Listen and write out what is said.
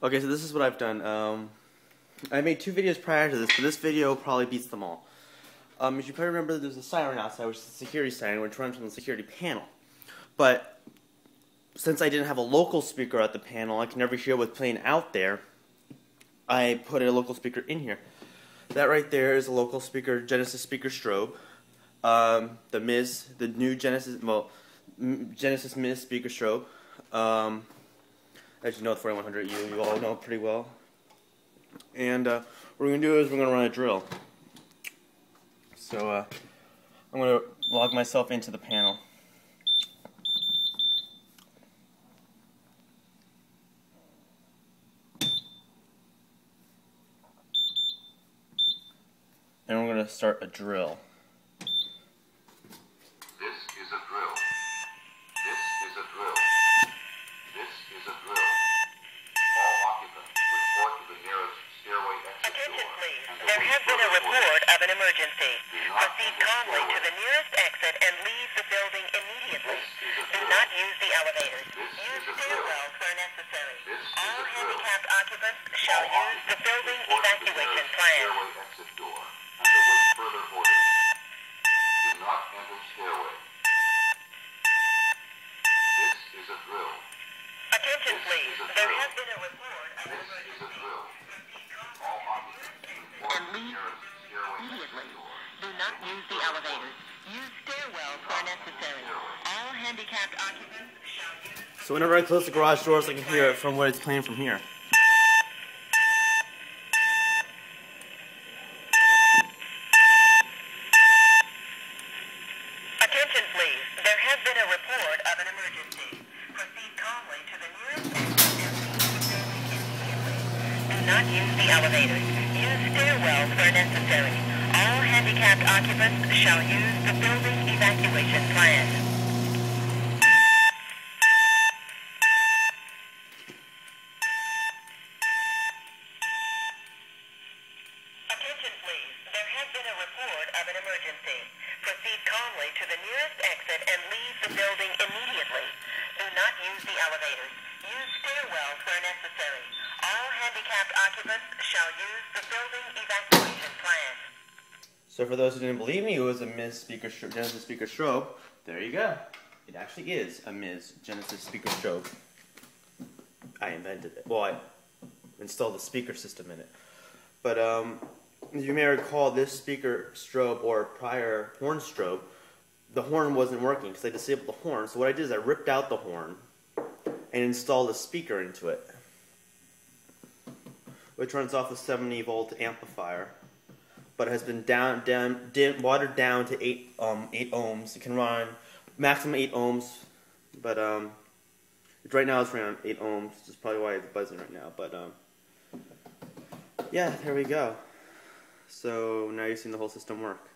Okay, so this is what I've done. I made 2 videos prior to this, but this video probably beats them all. As you probably remember, there's a siren outside, which is a security siren, which runs from the security panel. But since I didn't have a local speaker at the panel, I can never hear what's playing out there. I put a local speaker in here. That right there is a local speaker, Genesis speaker Strobe. The MIZ, the new Genesis, Genesis MIZ speaker Strobe. As you know, the 4100U, you all know pretty well. And what we're going to do is we're going to run a drill. So I'm going to log myself into the panel. And we're going to start a drill. This is a drill. This is a drill. This is a drill. All occupants report to the nearest stairway exit door. Attention please. There has been a report of an emergency. Proceed calmly to the nearest exit and leave the building immediately. Do not use the elevators. Use stairwells where necessary. All handicapped occupants shall use the building evacuation plan. Stairway exit door and await further orders. Do not enter stairway. This is a drill. Attention please. There has been a report of an This is a emergency. drill. All occupants report And to the leave nearest stairway immediately. exit door. Do not use the elevators. Use stairwells where necessary. All handicapped occupants shall use... So whenever I close the garage doors, I can hear it from what it's playing from here. Attention please. There has been a report of an emergency. Proceed calmly to the nearest exit and leave the building immediately. Do not use the elevators. Use stairwells where necessary. All handicapped occupants shall use the building evacuation plan. Attention please. There has been a report of an emergency. Proceed calmly to the nearest exit and leave the building immediately. Do not use the elevators. Use stairwells where necessary. All handicapped occupants shall use the building evacuation plan. So for those who didn't believe me, it was a MIZ speaker, Genesis speaker Strobe. There you go. It actually is a MIZ Genesis speaker Strobe. I invented it. Well, I installed the speaker system in it. But as you may recall, this speaker Strobe, or prior horn Strobe, the horn wasn't working because I disabled the horn. So what I did is I ripped out the horn and installed a speaker into it, which runs off a 70-volt amplifier, but it has been watered down to 8 ohms. It can run maximum 8 ohms, but right now it's around 8 ohms. Which is probably why it's buzzing right now. But yeah, there we go. So now you've seen the whole system work.